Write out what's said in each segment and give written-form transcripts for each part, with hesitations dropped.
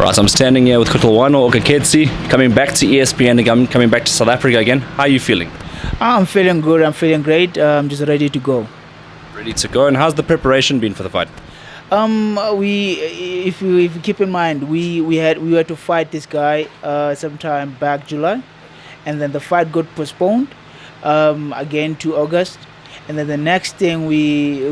Right, so I'm standing here with Kutlwano Ogaketse, coming back to ESPN again, coming back to South Africa again. How are you feeling? I'm feeling good. I'm feeling great. I'm just ready to go. Ready to go. And how's the preparation been for the fight? If you keep in mind, we had to fight this guy sometime back July, and then the fight got postponed again to August, and then the next thing we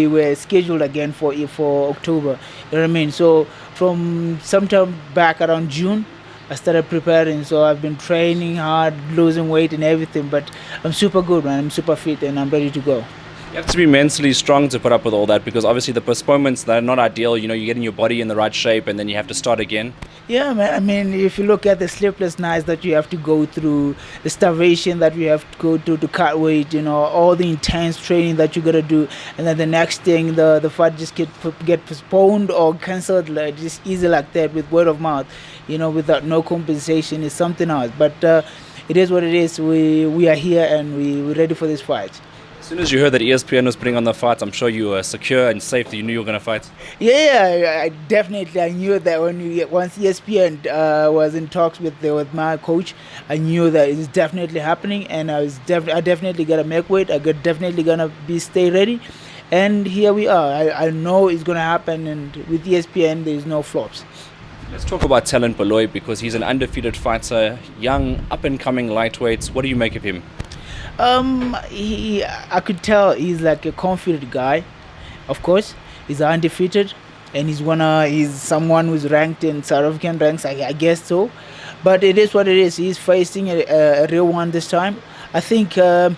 were scheduled again for October. You know what I mean? So from sometime back around June, I started preparing. So I've been training hard, losing weight and everything. But I'm super good, man. I'm super fit and I'm ready to go. You have to be mentally strong to put up with all that because obviously the postponements, they're not ideal. You know, you're getting your body in the right shape and then you have to start again. Yeah, man. I mean, if you look at the sleepless nights that you have to go through, the starvation that we have to go through to cut weight, you know, all the intense training that you got to do, and then the next thing, the fight just get postponed or cancelled, like just easy like that with word of mouth, you know, without no compensation is something else. But it is what it is. We are here and we're ready for this fight. As soon as you heard that ESPN was putting on the fight, I'm sure you were secure and safe that you knew you were going to fight. Yeah, I definitely. I knew that once ESPN was in talks with my coach, I knew that it's definitely happening, and I definitely gotta make weight. Definitely gonna stay ready, and here we are. I know it's gonna happen, and with ESPN, there's no flops. Let's talk about Talent Baloy because he's an undefeated fighter, young, up-and-coming lightweight. What do you make of him? I could tell he's like a confident guy. Of course, he's undefeated, and he's someone who's ranked in South African ranks. I guess so, but it is what it is. He's facing a real one this time. I think if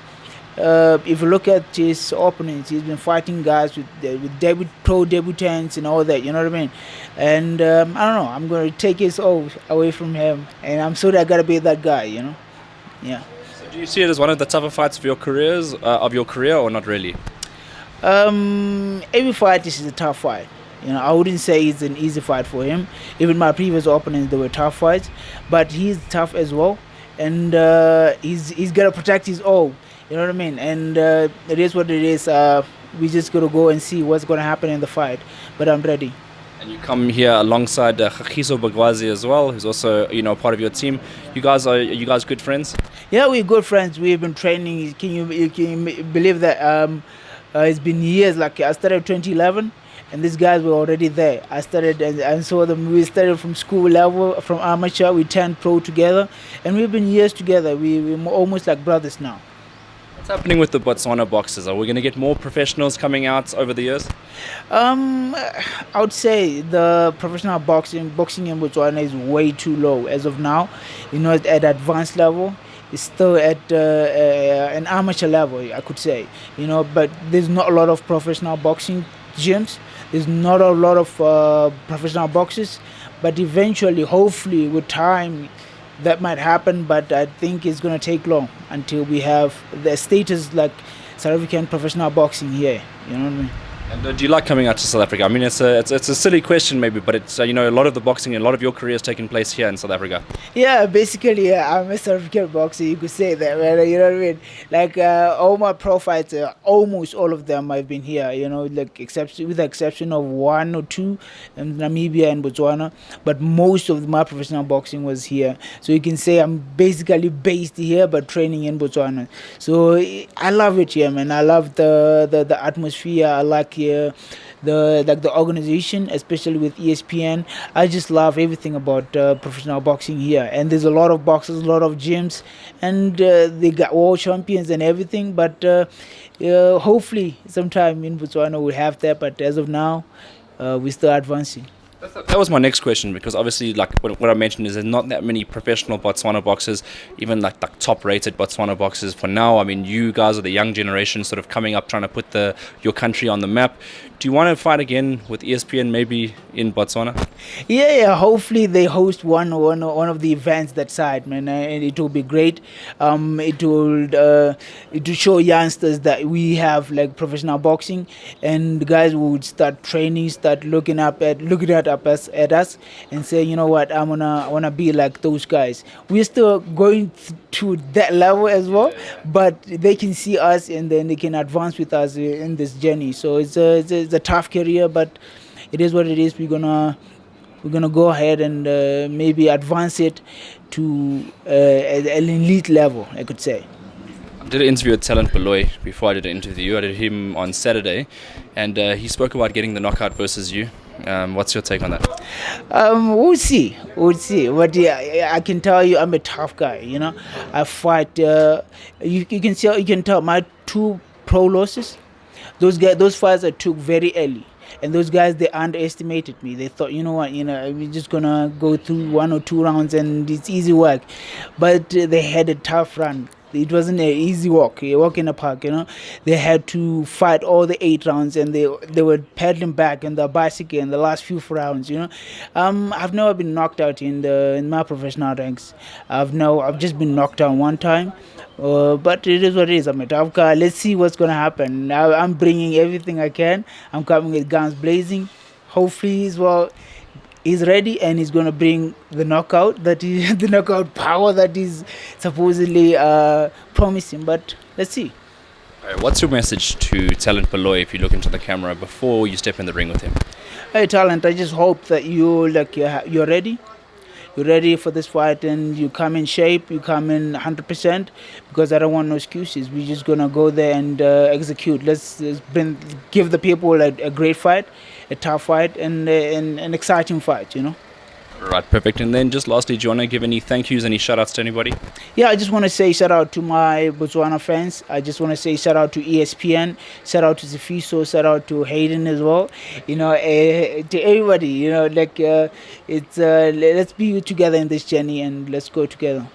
you look at his opponents, he's been fighting guys with pro debutants and all that. You know what I mean? And I don't know. I'm gonna take his all away from him, and I'm sorry I gotta be that guy. You know? Yeah. Do you see it as one of the tougher fights of your career, or not really? Every fight is a tough fight. You know, I wouldn't say it's an easy fight for him. Even my previous opponents, they were tough fights, but he's tough as well, and he's gotta protect his all. You know what I mean? And it is what it is. We just gotta go and see what's gonna happen in the fight. But I'm ready. And you come here alongside Bagwazi as well, who's also, you know, part of your team. Are you guys good friends? Yeah, we're good friends. We've been training. Can you believe that? It's been years. Like I started 2011, and these guys were already there. I started and saw them. We started from school level, from amateur. We turned pro together, and we've been years together. We're almost like brothers now. What's happening with the Botswana boxers? Are we going to get more professionals coming out over the years? I would say the professional boxing in Botswana is way too low as of now. You know, at advanced level, it's still at an amateur level, I could say. You know, but there's not a lot of professional boxing gyms. There's not a lot of professional boxers. But eventually, hopefully, with time, that might happen, but I think it's going to take long until we have the status like South African professional boxing here. You know what I mean? And do you like coming out to South Africa? I mean, it's a silly question maybe, but it's you know, a lot of the boxing and a lot of your career is taking place here in South Africa. Yeah, basically, yeah, I'm a South African boxer. You could say that, man. You know what I mean? Like all my pro fights, almost all of them have been here. You know, like with the exception of one or two in Namibia and Botswana, but most of my professional boxing was here. So you can say I'm basically based here, but training in Botswana. So I love it here, man. I love the atmosphere. I like the organization, especially with ESPN. I just love everything about professional boxing here, and there's a lot of boxers, a lot of gyms, and they got world champions and everything. But hopefully sometime in Botswana we'll have that, but as of now we're still advancing. That was my next question, because obviously, like what I mentioned, is there's not that many professional Botswana boxers, even like top-rated Botswana boxers for now. I mean, you guys are the young generation, sort of coming up, trying to put your country on the map. Do you want to fight again with ESPN, maybe in Botswana? Yeah. Hopefully they host one of the events that side, man, and it will be great. It will show youngsters that we have like professional boxing, and the guys would start training, start looking at us, and say, you know what, I wanna be like those guys. We're still going to that level as well, but they can see us and then they can advance with us in this journey. So it's a tough career, but it is what it is. We're gonna we're gonna go ahead and maybe advance it to an elite level, I could say. I did an interview with Talent Beloy before I did an interview. I did him on Saturday, and he spoke about getting the knockout versus you. What's your take on that? We'll see. We'll see. But yeah, I can tell you, I'm a tough guy. You know, I fight. You can see. You can tell my 2 pro losses. Those fights I took very early, and those guys, they underestimated me. They thought, you know what, we're just gonna go through 1 or 2 rounds and it's easy work, but they had a tough run. It wasn't an easy walk, a walk in the park. They had to fight all the 8 rounds, and they were pedaling back in the bicycle in the last few rounds. I've never been knocked out in my professional ranks. I've just been knocked down one time. But it is what it is. I'm a tough guy. Let's see what's gonna happen. I'm bringing everything I can. I'm coming with guns blazing. Hopefully, he's ready, and he's gonna bring the knockout the knockout power that is supposedly promising. But let's see. All right, what's your message to Talent Beloy if you look into the camera before you step in the ring with him? Hey, Talent, I just hope that you're ready. You're ready for this fight, and you come in shape, you come in 100%, because I don't want no excuses. We're just going to go there and execute. Let's give the people a great fight, a tough fight, and an exciting fight. Right, perfect. And then just lastly, do you want to give any thank yous, any shout outs to anybody? Yeah, I just want to say shout out to my Botswana fans. I just want to say shout out to ESPN, shout out to Zifiso, shout out to Hayden as well. To everybody. Let's be together in this journey, and let's go together.